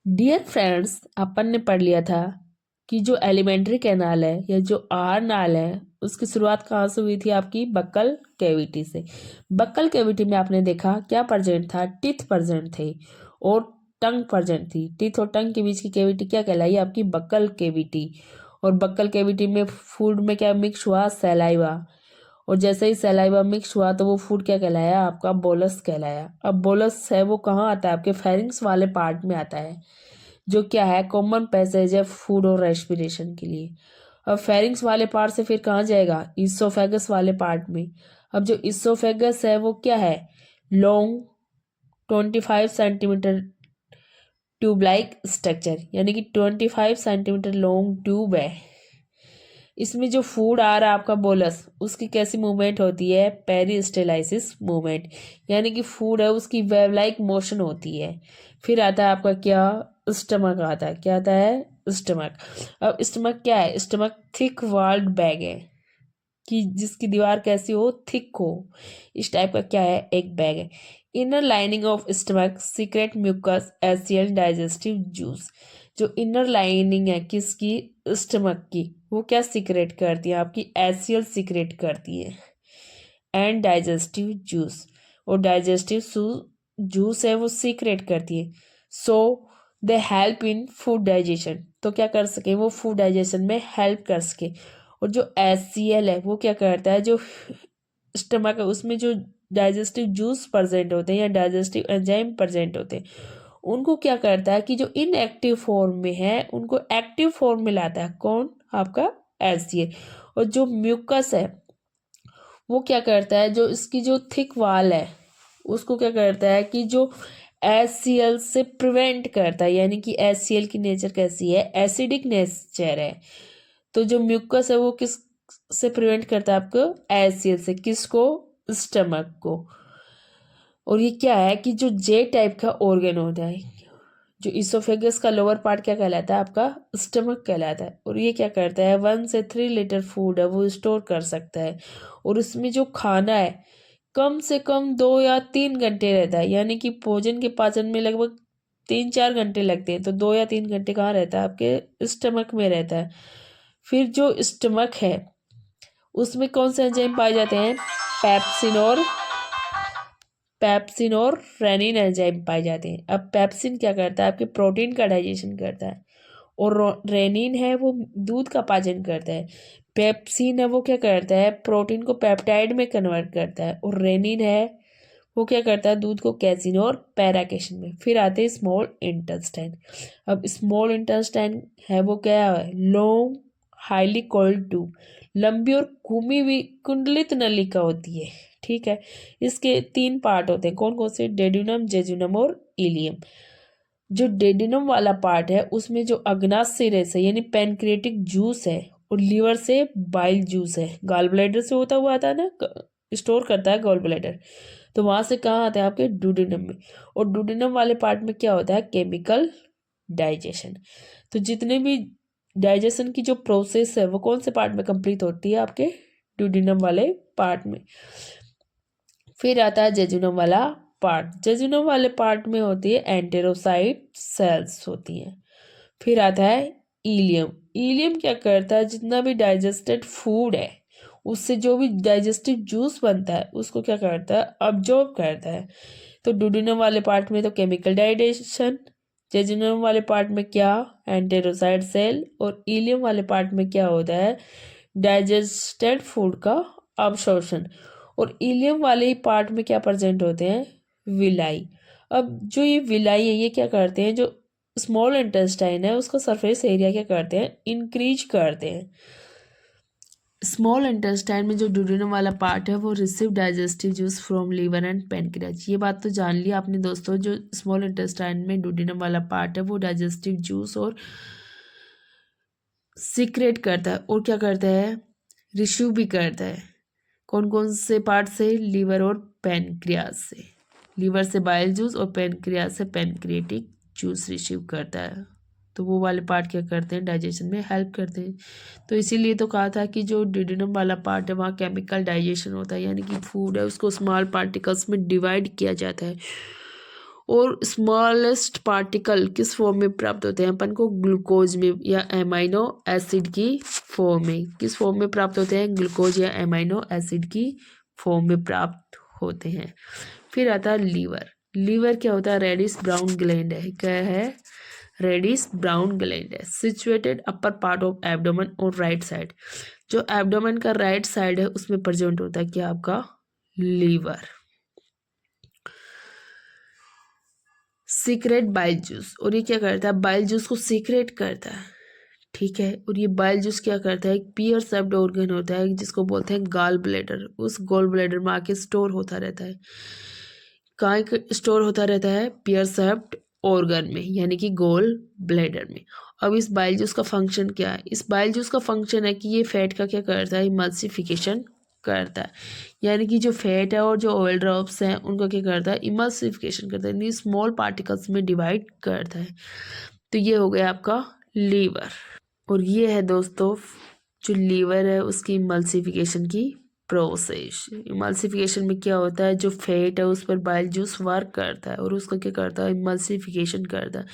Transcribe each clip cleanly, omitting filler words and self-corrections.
Dear friends, अपन ने पढ़ लिया था कि जो एलिमेंट्री कैनाल है या जो आहार नाल है उसकी शुरुआत कहाँ से हुई थी? आपकी बक्कल कैविटी से। बक्कल कैविटी में आपने देखा क्या प्रेजेंट था? टीथ प्रेजेंट थे और टंग प्रेजेंट थी। टीथ और टंग के बीच की कैविटी क्या कहलाई? आपकी बक्कल कैविटी। और बक्कल कैविटी में फूड में क्या मिक्स हुआ? सैलाइवा। और जैसे ही सैलाइवा मिक्स हुआ तो वो फूड क्या कहलाया? आपका बोलस कहलाया। अब बोलस है वो कहाँ आता है? आपके फेरिंग्स वाले पार्ट में आता है, जो क्या है? कॉमन पैसेज है फूड और रेस्पिरेशन के लिए। अब फेरिंग्स वाले पार्ट से फिर कहाँ जाएगा? इसोफेगस वाले पार्ट में। अब जो इसोफेगस है वो क्या है? Long 25 centimetre tube like structure, यानी कि 25 सेंटीमीटर लॉन्ग ट्यूब है। इसमें जो फूड आ रहा है आपका बोलस, उसकी कैसी मूवमेंट होती है? पेरिस्टेलाइसिस मूवमेंट, यानी कि फूड है उसकी वेव लाइक मोशन होती है। फिर आता है आपका क्या? स्टमक आता है। क्या आता है? स्टमक। अब स्टमक क्या है? स्टमक थिक वॉल्ड बैग है कि जिसकी दीवार कैसी हो? थिक हो। इस टाइप का क्या है? एक बैग है। Inner lining of stomach secrete mucus acid digestive juice. जो इनर लाइनिंग है किसकी? स्टमक की, वो क्या सीक्रेट करती है? आपकी एसियल सीक्रेट करती है एंड डाइजेस्टिव जूस। और डाइजेस्टिव जूस है वो सीक्रेट करती है। So they help in food digestion. तो क्या कर सके? वो फूड डाइजेशन में हेल्प कर सके। और जो एचसीएल है वो क्या करता है? जो स्टमक है उसमें जो डाइजेस्टिव जूस प्रेजेंट होते हैं या डाइजेस्टिव एंजाइम प्रेजेंट होते हैं, उनको क्या करता है कि जो इनएक्टिव फॉर्म में है उनको एक्टिव फॉर्म में लाता है। कौन? आपका एचसीएल। और जो म्यूकस है वो क्या करता है? जो इसकी जो थिक वाल है उसको क्या करता है कि जो एचसीएल से प्रिवेंट करता है, यानी कि एचसीएल की नेचर कैसी है? एसिडिक नेचर है। तो जो म्यूकस है वो किस से प्रिवेंट करता है? आपको एचसीएल से। किसको? स्टमक को। और ये क्या है कि जो जे टाइप का ऑर्गन होता है, जो इसोफेगस का लोअर पार्ट क्या कहलाता है? आपका स्टमक कहलाता है। और ये क्या करता है? 1 से 3 लीटर फूड है वो स्टोर कर सकता है। और उसमें जो खाना है कम से कम 2 या 3 घंटे रहता है, यानी कि भोजन के पाचन में लगभग 3-4 घंटे लगते हैं, तो 2 या 3 घंटे कहाँ रहता है? आपके स्टमक में रहता है। फिर जो स्टमक है उसमें कौन से एंजाइम पाए जाते हैं? पेप्सिन और रेनिन एंजाइम पाए जाते हैं। अब पेप्सिन क्या करता है? आपके प्रोटीन का डाइजेशन करता है। और रेनिन है वो दूध का पाचन करता है। पेप्सिन है वो क्या करता है? प्रोटीन को पेप्टाइड में कन्वर्ट करता है। और रेनिन है वो क्या करता है? दूध को कैसिन और पैराकेशन में। फिर आते हैं स्मॉल इंटेस्टाइन। अब स्मॉल इंटेस्टाइन है वो क्या है? लॉन्ग हाईली कोल्ड ट्यूब, लंबी और घूमी हुई कुंडलित नलिका होती है। ठीक है। इसके 3 पार्ट होते हैं। कौन कौन से? डेड्यूनम, जेजुनम और इलियम। जो डेड्यूनम वाला पार्ट है उसमें जो अग्नाशय रस है यानी पैनक्रियाटिक जूस है, और लीवर से बाइल जूस है, गॉल ब्लैडर से होता हुआ आता है ना, स्टोर करता है गॉल ब्लैडर। तो वहां से कहाँ आता है? आपके डुडेनम में। और डुडेनम वाले पार्ट में क्या होता है? Chemical digestion. तो जितने भी डाइजेशन की जो प्रोसेस है वो कौन से पार्ट में कंप्लीट होती है? आपके डुडेनम वाले पार्ट में। फिर आता है जेजुनम वाला पार्ट। जेजुनम वाले पार्ट में होती है एंटेरोसाइट सेल्स होती हैं। फिर आता है इलियम। इलियम क्या करता है? जितना भी डाइजेस्टेड फूड है उससे जो भी डाइजेस्टिव जूस बनता है उसको क्या करता है? अब्जॉर्ब करता है। तो डुडेनम वाले पार्ट में तो केमिकल डाइजेशन, जेजुनम वाले पार्ट में क्या? एंटेरोसाइट सेल, और इलियम वाले पार्ट में क्या होता है? डाइजेस्टेड फूड का अब्सॉर्प्शन। और इलियम वाले ही पार्ट में क्या प्रेजेंट होते हैं? विलाई। अब जो ये विलाई है ये क्या करते हैं? जो स्मॉल इंटेस्टाइन है उसका सरफेस एरिया क्या करते हैं? इंक्रीज करते हैं। स्मॉल इंटेस्टाइन में जो ड्यूडेनम वाला पार्ट है वो receive digestive juice from liver and pancreas. ये बात तो जान लिया आपने दोस्तों, जो स्मॉल इंटेस्टाइन में ड्यूडेनम वाला पार्ट है वो डाइजेस्टिव जूस और सीक्रेट करता है। और क्या करता है? रिसीव भी करता है। कौन कौन से पार्ट से? लीवर और पेनक्रियाज से। लीवर से बाइल जूस और पेनक्रियाज से पेनक्रिएटिक जूस रिसीव करता है। तो वो वाले पार्ट क्या करते हैं? डाइजेशन में हेल्प करते हैं। तो इसीलिए तो कहा था कि जो डिडेनम वाला पार्ट है वहाँ केमिकल डाइजेशन होता है, यानी कि फूड है उसको स्मॉल पार्टिकल्स में डिवाइड किया जाता है और स्मॉलेस्ट पार्टिकल किस फॉर्म में प्राप्त होते हैं अपन को? ग्लूकोज में या एमाइनो एसिड की फॉर्म में। किस फॉर्म में प्राप्त होते हैं? ग्लूकोज या एमाइनो एसिड की फॉर्म में प्राप्त होते हैं। फिर आता है लीवर। लीवर क्या होता है? रेडिश ब्राउन ग्लैंड है। क्या है? रेडिश ब्राउन ग्लैंड है। Situated upper part of abdomen और राइट साइड। जो एब्डोमेन का राइट साइड है उसमें प्रेजेंट होता है क्या? आपका लीवर। सीक्रेट बाइल जूस, और ये क्या करता है? बाइल जूस को सीक्रेट करता है, ठीक है। और ये बाइल जूस क्या करता है? एक पियर शेप्ड ऑर्गन होता है जिसको बोलते हैं गॉल ब्लैडर। उस गॉल ब्लैडर में आके स्टोर होता रहता है। कहाँ स्टोर होता रहता है? पियर शेप्ड ऑर्गन में, यानी कि गोल ब्लैडर में। अब इस बाइल जूस का फंक्शन क्या है? इस बाइल जूस का फंक्शन है कि ये फैट का क्या करता है? इमल्सिफिकेशन करता है, यानी कि जो फैट है और जो ऑयल ड्रॉप्स हैं उनका क्या करता है? इमल्सिफिकेशन करता है, यानी स्मॉल पार्टिकल्स में डिवाइड करता है। तो ये हो गया आपका लीवर। और ये है दोस्तों जो लीवर है उसकी इमल्सिफिकेशन की प्रोसेस। इमल्सिफिकेशन में क्या होता है? जो फैट है उस पर बाइल जूस वर्क करता है और उसका क्या करता है? इमल्सिफिकेशन करता है,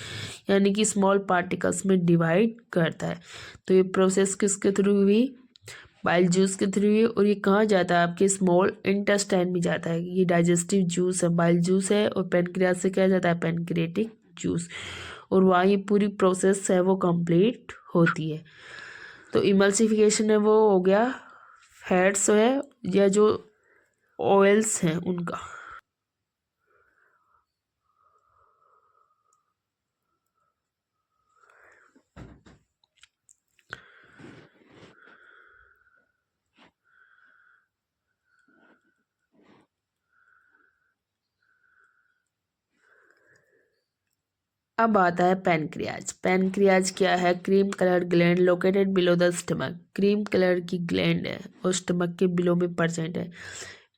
यानी कि स्मॉल पार्टिकल्स में डिवाइड करता है। तो ये प्रोसेस किसके थ्रू हुई? बाइल जूस के थ्रू हुई। और ये कहाँ जाता है? आपके स्मॉल इंटेस्टाइन में जाता है। ये डाइजेस्टिव जूस है, बाइल जूस है, और पेनक्रियास से क्या जाता है? Pancreatic juice. और वहाँ ये पूरी प्रोसेस है वो कंप्लीट होती है। तो इमल्सिफिकेशन है वो हो गया फैट्स है या जो ऑयल्स हैं उनका। अब आता है पैनक्रियाज। पैनक्रियाज क्या है? Cream colour gland located below the stomach. Cream colour की ग्लैंड है और स्टमक के बिलो में प्रेजेंट है।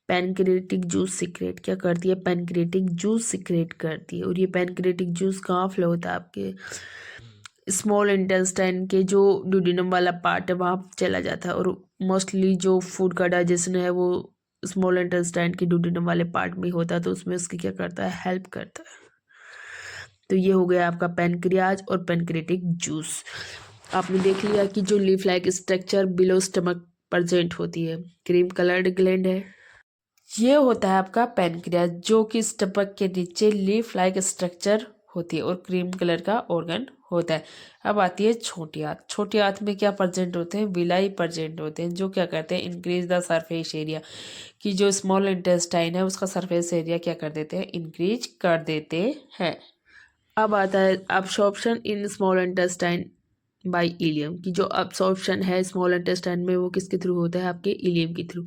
पैनक्रिएटिक जूस सीक्रेट क्या करती है? पैनक्रिएटिक जूस सीक्रेट करती है। और ये पैनक्रिएटिक जूस कहाँ फ्लो होता है? आपके स्मॉल इंटेस्टाइन के जो ड्यूडेनम वाला पार्ट है वहाँ चला जाता है। और मोस्टली जो फूड का डाइजेशन है वो स्मॉल इंटेस्टाइन के ड्यूडेनम वाले पार्ट में होता है, तो उसमें उसकी क्या करता है? हेल्प करता है। तो ये हो गया आपका पैनक्रियाज और पैनक्रिएटिक जूस। आपने देख लिया कि जो leaf like structure below stomach present होती है, क्रीम कलर्ड ग्लैंड है। ये होता है आपका पैनक्रियाज जो कि स्टमक के नीचे लीफ लाइक स्ट्रक्चर होती है और क्रीम कलर का ऑर्गन होता है। अब आती है छोटी आंत। छोटी आंत में क्या प्रेजेंट होते हैं? विलाई प्रेजेंट होते हैं जो क्या करते हैं? Increase the surface area. कि जो स्मॉल इंटेस्टाइन है उसका सरफेस एरिया क्या कर देते हैं? इंक्रीज कर देते हैं। अब आता है absorption in small intestine by ileum. की जो अब्सॉर्प्शन है स्मॉल इंटेस्टाइन में वो किसके थ्रू होता है? आपके इलियम के through.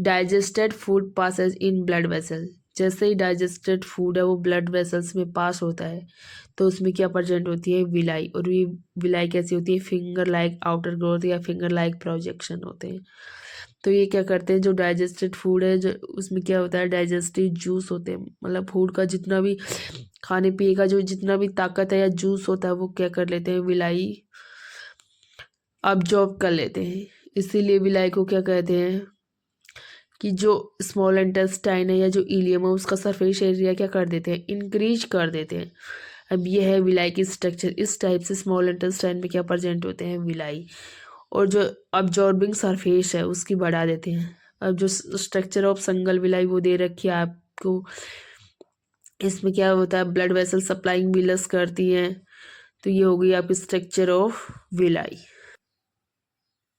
Digested food passes in blood vessel. जैसे ही डाइजेस्टेड फूड है वो ब्लड वेसल्स में पास होता है तो उसमें क्या प्रेजेंट होती है? विलाई। और ये विलाई कैसी होती है? फिंगर लाइक आउटर ग्रोथ या फिंगर लाइक प्रोजेक्शन होते हैं। तो ये क्या करते हैं? जो डाइजेस्टेड फूड है जो उसमें क्या होता है? डाइजेस्टिव जूस होते हैं, मतलब फूड का जितना भी खाने पिए का जो जितना भी ताकत है या जूस होता है वो क्या कर लेते हैं? विलाई अब्जॉर्ब कर लेते हैं। इसीलिए विलाई को क्या कहते हैं? कि जो स्मॉल इंटेस्टाइन है या जो इलियम है उसका सरफेस एरिया क्या कर देते हैं? इंक्रीज कर देते हैं। अब ये है विलाई की स्ट्रक्चर। इस टाइप से स्मॉल इंटेस्टाइन में क्या प्रेजेंट होते हैं? विलाई। और जो अब्जॉर्बिंग सरफेस है उसकी बढ़ा देते हैं। अब जो स्ट्रक्चर ऑफ संगल विलाई वो दे रखी है आपको। इसमें क्या होता है? ब्लड वेसल सप्लाइंग विलस करती हैं। तो ये हो गई आपकी स्ट्रक्चर ऑफ विलाई।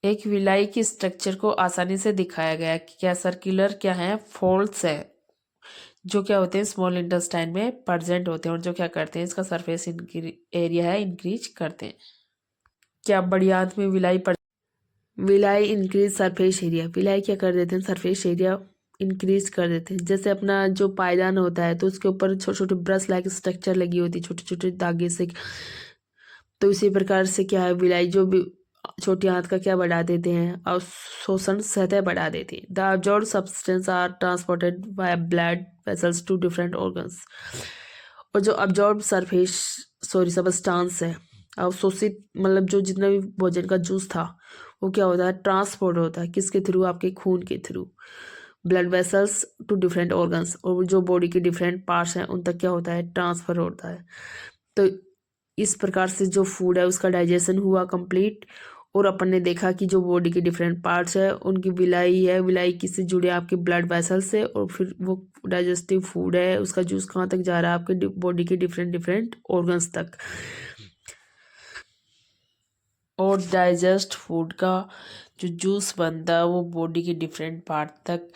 एक विलाई की स्ट्रक्चर को आसानी से दिखाया गया कि क्या सर्कुलर क्या है? फोल्ड्स है जो क्या होते हैं? स्मॉल इंटेस्टाइन में प्रेजेंट होते हैं और जो क्या करते हैं? इसका सरफेस एरिया है इंक्रीज करते हैं। क्या बड़ी आंत में villi increase surface area. Villi क्या कर देते हैं? सरफेस एरिया इंक्रीज कर देते हैं। जैसे अपना जो पायदान होता है तो उसके ऊपर छोटे छोटे ब्रश लाइक स्ट्रक्चर लगी होती है छोटे छोटे धागे से। तो इसी प्रकार से क्या है? विलाई जो भी छोटी आंत का क्या बढ़ा देते हैं? अवशोषण सतह बढ़ा देते हैं। The absorb substance are transported by blood vessels to different organs. और जो अब्जॉर्ब सरफेस सब्सटेंस है अवशोषित, मतलब जो जितना भी भोजन का जूस था वो क्या होता है? ट्रांसपोर्ट होता है किसके थ्रू? आपके खून के through. Blood vessels to different organs, और जो बॉडी के डिफरेंट पार्ट्स हैं उन तक क्या होता है, ट्रांसफर होता है। तो इस प्रकार से जो फूड है उसका डाइजेशन हुआ कंप्लीट, और अपन ने देखा कि जो बॉडी के डिफरेंट पार्ट्स है उनकी विलाई है, विलाई किससे जुड़े, आपके ब्लड वेसल से, और फिर वो डाइजेस्टिव फूड है उसका जूस कहाँ तक जा रहा है, आपके बॉडी के डिफरेंट डिफरेंट ऑर्गन्स तक। और डाइजेस्ट फूड का जो जूस बनता है वो बॉडी के डिफरेंट पार्ट तक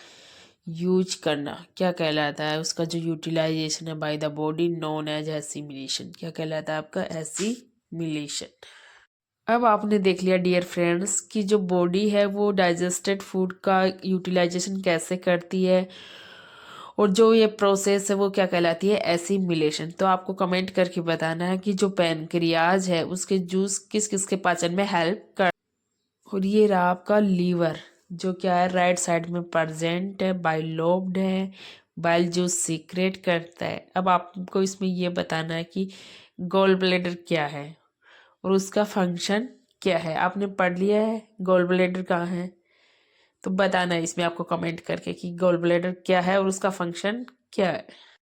यूज करना क्या कहलाता है, उसका जो यूटिलाइजेशन है by the body known as assimilation, क्या कहलाता है आपका, एसिमिलेशन। अब आपने देख लिया डियर फ्रेंड्स कि जो बॉडी है वो डाइजेस्टेड फूड का यूटिलाइजेशन कैसे करती है, और जो ये प्रोसेस है वो क्या कहलाती है, एसिमिलेशन। तो आपको कमेंट करके बताना है कि जो पैनक्रियाज है उसके जूस किस किस के पाचन में हेल्प कर। और ये रहा आपका लीवर, जो क्या है राइट साइड में प्रेजेंट है, बाइलोब्ड है, बाइल जूस सीक्रेट करता है। अब आपको इसमें ये बताना है कि गॉल ब्लैडर क्या है और उसका फंक्शन क्या है। आपने पढ़ लिया है गॉल ब्लैडर कहाँ है, तो बताना है इसमें आपको कमेंट करके कि गॉल ब्लैडर क्या है और उसका फंक्शन क्या है।